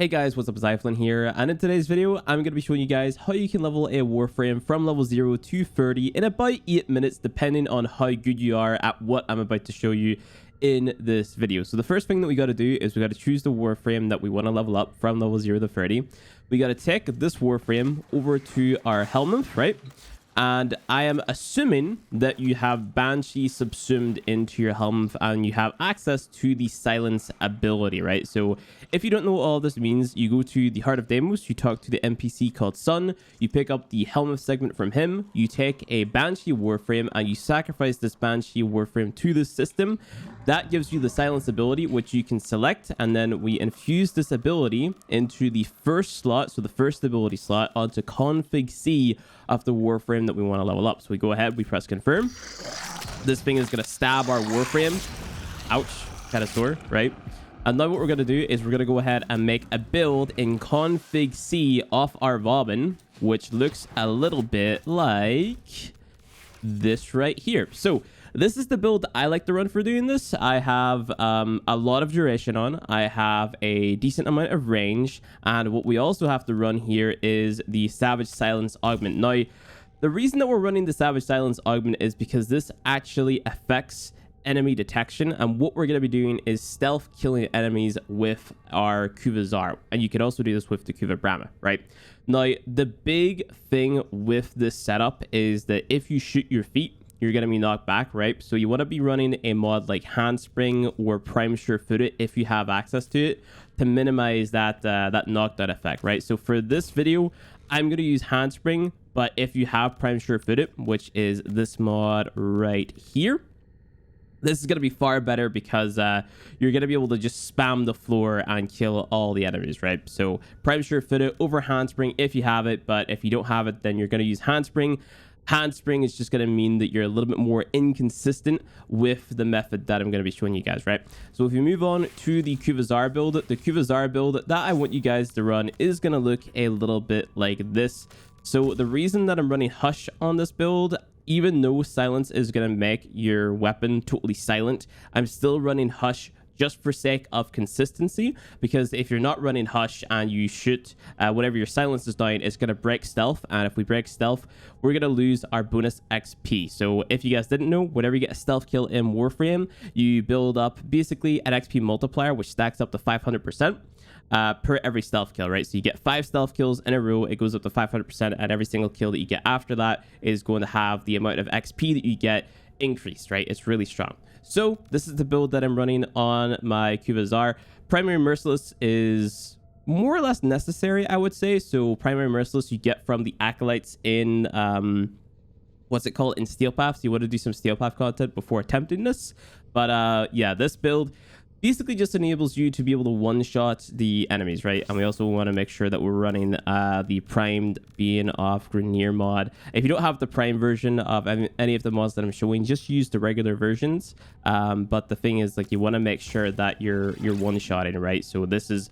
Hey guys, what's up? Zyflin here, and in today's video I'm going to be showing you guys how you can level a Warframe from level 0 to 30 in about 8 minutes, depending on how good you are at what I'm about to show you in this video. So the first thing that we got to do is we got to choose the Warframe that we want to level up from level 0 to 30. We got to take this Warframe over to our helmet, right? And I am assuming that you have Banshee subsumed into your helmet and you have access to the silence ability, right? So if you don't know what all this means, you go to the Heart of Deimos, you talk to the NPC called Sun, you pick up the helmet segment from him, you take a Banshee Warframe and you sacrifice this Banshee Warframe to the system. That gives you the silence ability, which you can select, and then we infuse this ability into the first slot, so the first ability slot, onto config C of the Warframe that we want to level up. So we go ahead, we press confirm. This thing is going to stab our Warframe. Ouch, kind of sore, right? And now what we're going to do is we're going to go ahead and make a build in config C of our Bobbin, which looks a little bit like this right here. So this is the build that I like to run for doing this. I have a lot of duration on. I have a decent amount of range. And what we also have to run here is the Savage Silence Augment. Now, the reason that we're running the Savage Silence Augment is because this actually affects enemy detection. And what we're going to be doing is stealth killing enemies with our Zarr. And you can also do this with the Brahma, right? Now, the big thing with this setup is that if you shoot your feet, you're going to be knocked back, right? So you want to be running a mod like Handspring or Prime Sure-Footed if you have access to it to minimize that knockdown effect, right? So for this video, I'm going to use Handspring, but if you have Prime Sure-Footed, which is this mod right here, this is going to be far better because you're going to be able to just spam the floor and kill all the enemies, right? So Prime Sure-Footed over Handspring if you have it, but if you don't have it, then you're going to use Handspring. Handspring is just going to mean that you're a little bit more inconsistent with the method that I'm going to be showing you guys, right? So if you move on to the Zarr build, the Zarr build that I want you guys to run is going to look a little bit like this. So the reason that I'm running Hush on this build, even though silence is going to make your weapon totally silent, I'm still running Hush just for sake of consistency, because if you're not running Hush and you shoot whenever your silence is down, it's going to break stealth, and if we break stealth, we're going to lose our bonus XP. So if you guys didn't know, whenever you get a stealth kill in Warframe, you build up basically an XP multiplier, which stacks up to 500% per every stealth kill, right? So you get 5 stealth kills in a row, it goes up to 500%, and every single kill that you get after that is going to have the amount of XP that you get increased, right? It's really strong. So this is the build that I'm running on my Zarr. Primary Merciless is more or less necessary, I would say. So Primary Merciless you get from the Acolytes in what's it called, in Steel Path. So you want to do some Steel Path content before attempting this. But yeah, this build basically just enables you to be able to one-shot the enemies, right? And we also want to make sure that we're running the primed being off Grenier mod. If you don't have the prime version of any of the mods that I'm showing, just use the regular versions. But the thing is, like, you want to make sure that you're one-shotting, right? So this is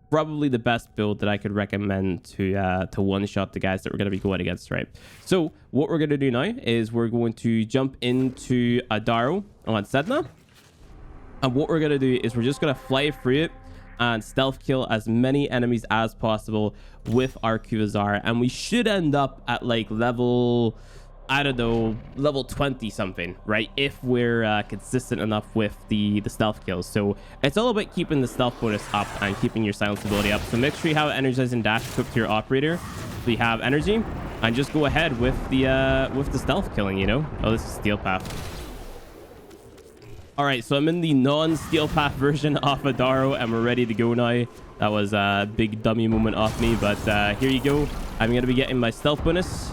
probably the best build that I could recommend to one-shot the guys that we're going to be going against, right? So what we're going to do now is we're going to jump into Adaro on Sedna. And what we're going to do is we're just going to fly through it and stealth kill as many enemies as possible with our Zarr. And we should end up at like level, I don't know, level 20 something, right? If we're consistent enough with the stealth kills. So it's all about keeping the stealth bonus up and keeping your silence ability up. So make sure you have energizing dash equipped to your operator. So you have energy and just go ahead with the stealth killing, you know? Oh, this is Steel Path. All right, so I'm in the non-Steel Path version of Adaro, and we're ready to go now. That was a big dummy moment off me, but here you go. I'm going to be getting my stealth bonus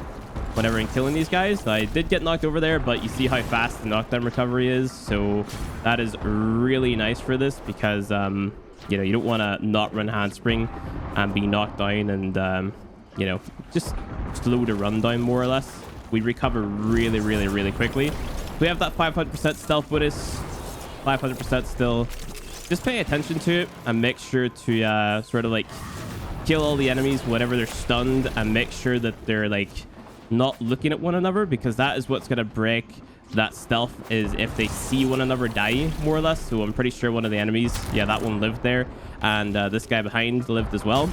whenever I'm killing these guys. I did get knocked over there, but you see how fast the knockdown recovery is, so that is really nice for this because, you know, you don't want to not run Handspring and be knocked down and, you know, just slow the run down more or less. We recover really, really, really quickly. We have that 500% stealth bonus. 500% still. Just pay attention to it and make sure to sort of like kill all the enemies whenever they're stunned, and make sure that they're like not looking at one another, because that is what's going to break that stealth is if they see one another die, more or less. So I'm pretty sure one of the enemies, yeah, that one lived there, and this guy behind lived as well.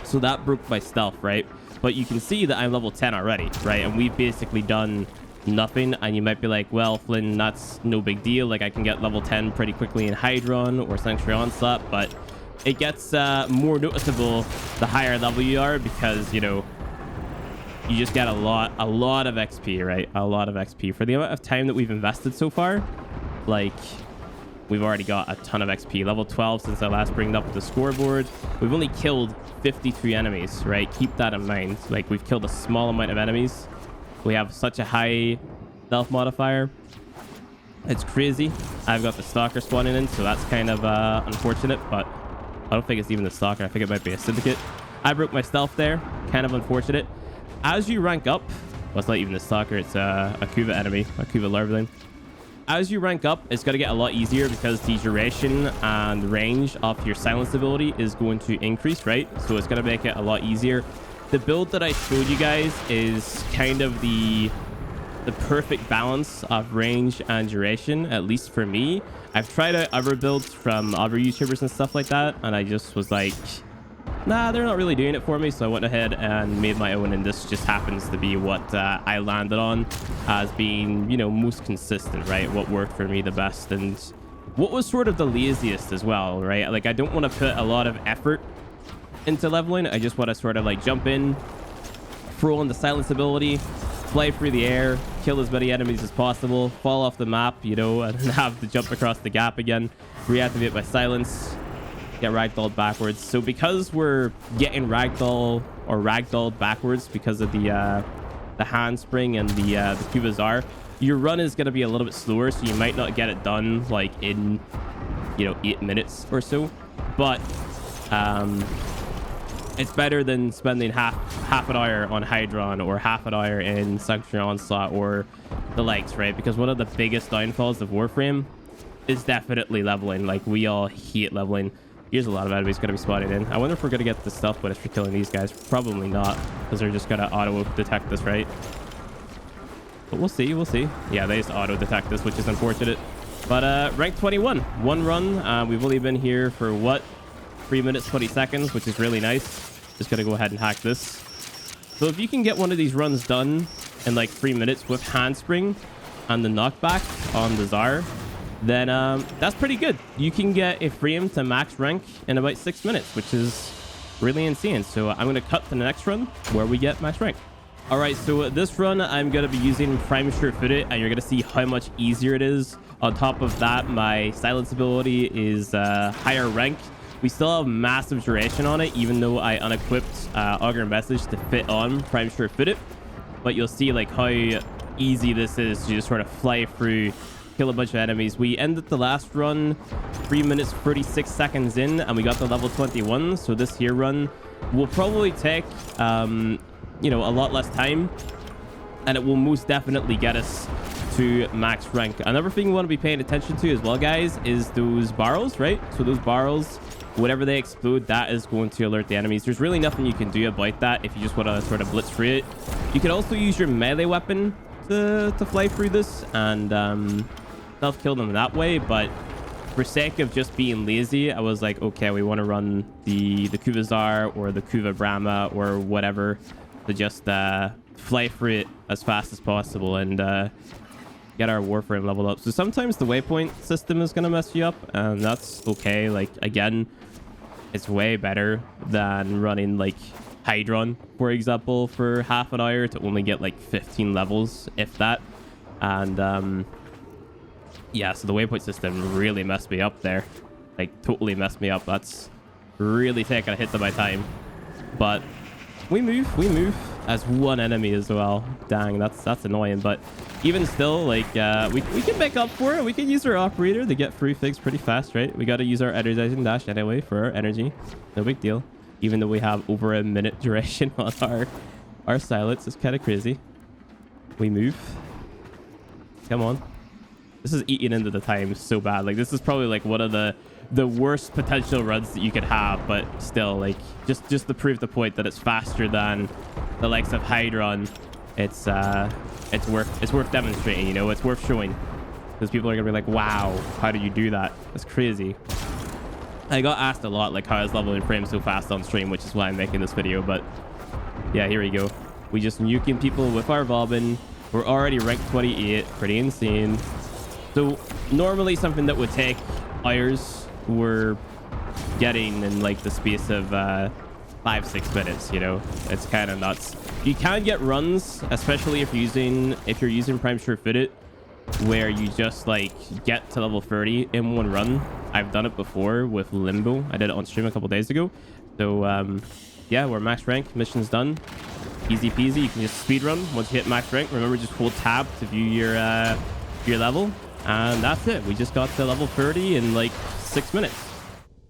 So that broke my stealth, right? But you can see that I'm level 10 already, right? And we've basically done nothing. And you might be like, well, Flynn, that's no big deal. Like, I can get level 10 pretty quickly in Hydron or Sanctuary Onslaught, but it gets more noticeable the higher level you are, because, you know, you just get a lot of XP, right? A lot of XP for the amount of time that we've invested so far. Like, we've already got a ton of XP. Level 12 since I last bring up the scoreboard. We've only killed 53 enemies, right? Keep that in mind. Like, we've killed a small amount of enemies. We have such a high stealth modifier. It's crazy. I've got the Stalker spawning in, so that's kind of unfortunate, but I don't think it's even the Stalker. I think it might be a Syndicate. I broke my stealth there. Kind of unfortunate. As you rank up, well, it's not even the Stalker, it's a Kuva enemy, a Kuva Larvaling. As you rank up, it's going to get a lot easier because the duration and range of your silence ability is going to increase, right? So it's going to make it a lot easier. The build that I showed you guys is kind of the perfect balance of range and duration, at least for me. I've tried out other builds from other YouTubers and stuff like that, and I just was like, nah, they're not really doing it for me. So I went ahead and made my own, and this just happens to be what I landed on as being, you know, most consistent, right? What worked for me the best, and what was sort of the laziest as well, right? Like, I don't want to put a lot of effort into leveling. I just want to sort of like jump in, throw on the silence ability, fly through the air, kill as many enemies as possible, fall off the map, you know, and have to jump across the gap again, reactivate my silence, get ragdolled backwards. So because we're getting ragdolled backwards because of the handspring and the Kuva Zarr, your run is going to be a little bit slower, so you might not get it done like in, you know, 8 minutes or so. But it's better than spending half an hour on Hydron or half an hour in Sanctuary Onslaught or the likes, right? Because one of the biggest downfalls of Warframe is definitely leveling. Like, we all hate leveling. Here's a lot of enemies going to be spawning in. I wonder if we're going to get the stealth bonus for killing these guys. Probably not, because they're just going to auto-detect this, right? But we'll see, we'll see. Yeah, they just auto-detect this, which is unfortunate. But rank 21. One run. We've only been here for, what? 3 minutes, 20 seconds, which is really nice. Just going to go ahead and hack this. So if you can get one of these runs done in like 3 minutes with handspring and the knockback on the Zarr, then that's pretty good. You can get a frame to max rank in about 6 minutes, which is really insane. So I'm going to cut to the next run where we get max rank. All right, so this run, I'm going to be using Prime Sure-Footed, and you're going to see how much easier it is. On top of that, my silence ability is higher rank. We still have massive duration on it, even though I unequipped Augur Message to fit on Prime Sure-Footed. But you'll see like how easy this is to just sort of fly through, kill a bunch of enemies. We ended the last run 3 minutes 36 seconds in, and we got to level 21. So this here run will probably take you know, a lot less time, and it will most definitely get us to max rank. Another thing you want to be paying attention to as well, guys, is those barrels, right? So those barrels, whenever they explode, that is going to alert the enemies. There's really nothing you can do about that if you just want to sort of blitz through it. You can also use your melee weapon to fly through this and self-kill them that way, but for sake of just being lazy, I was like, okay, we want to run the Kuva Zarr or the Kuva Brahma or whatever to just fly through it as fast as possible and get our Warframe leveled up. So sometimes the waypoint system is going to mess you up, and that's okay. Like, again, it's way better than running like Hydron, for example, for half an hour to only get like 15 levels, if that. And yeah, so the waypoint system really messed me up there. Like, totally messed me up. That's really taking a hit to my time. But we move as one enemy as well. Dang, that's annoying. But even still, like, we can make up for it. We can use our operator to get through things pretty fast, right? We got to use our energizing dash anyway for our energy. No big deal. Even though we have over a minute duration on our silence. It's kind of crazy. We move. Come on. This is eating into the time so bad. Like, this is probably like one of the worst potential runs that you could have, but still, like, just to prove the point that it's faster than the likes of Hydron it's worth demonstrating, you know. It's worth showing, because people are gonna be like, wow, how did you do that? That's crazy. I got asked a lot, like, how I was leveling frames so fast on stream, which is why I'm making this video. But yeah, here we go. We just nuking people with our Vauban. We're already ranked 28, pretty insane. So normally something that would take hours, we're getting in like the space of 5-6 minutes, you know. It's kind of nuts. You can get runs, especially if you're using Prime Sure-Footed, where you just like get to level 30 in one run. I've done it before with Limbo. I did it on stream a couple days ago. So yeah, we're max rank. Mission's done. Easy peasy. You can just speed run once you hit max rank. Remember, just hold tab to view your level, and that's it. We just got to level 30 in like 6 minutes.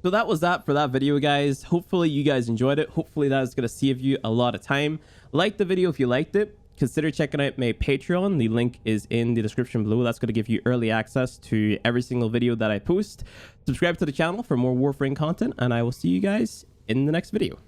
So that was that for that video, guys. Hopefully you guys enjoyed it. Hopefully that is going to save you a lot of time. Like the video if you liked it. Consider checking out my Patreon. The link is in the description below. That's going to give you early access to every single video that I post. Subscribe to the channel for more Warframe content, and I will see you guys in the next video.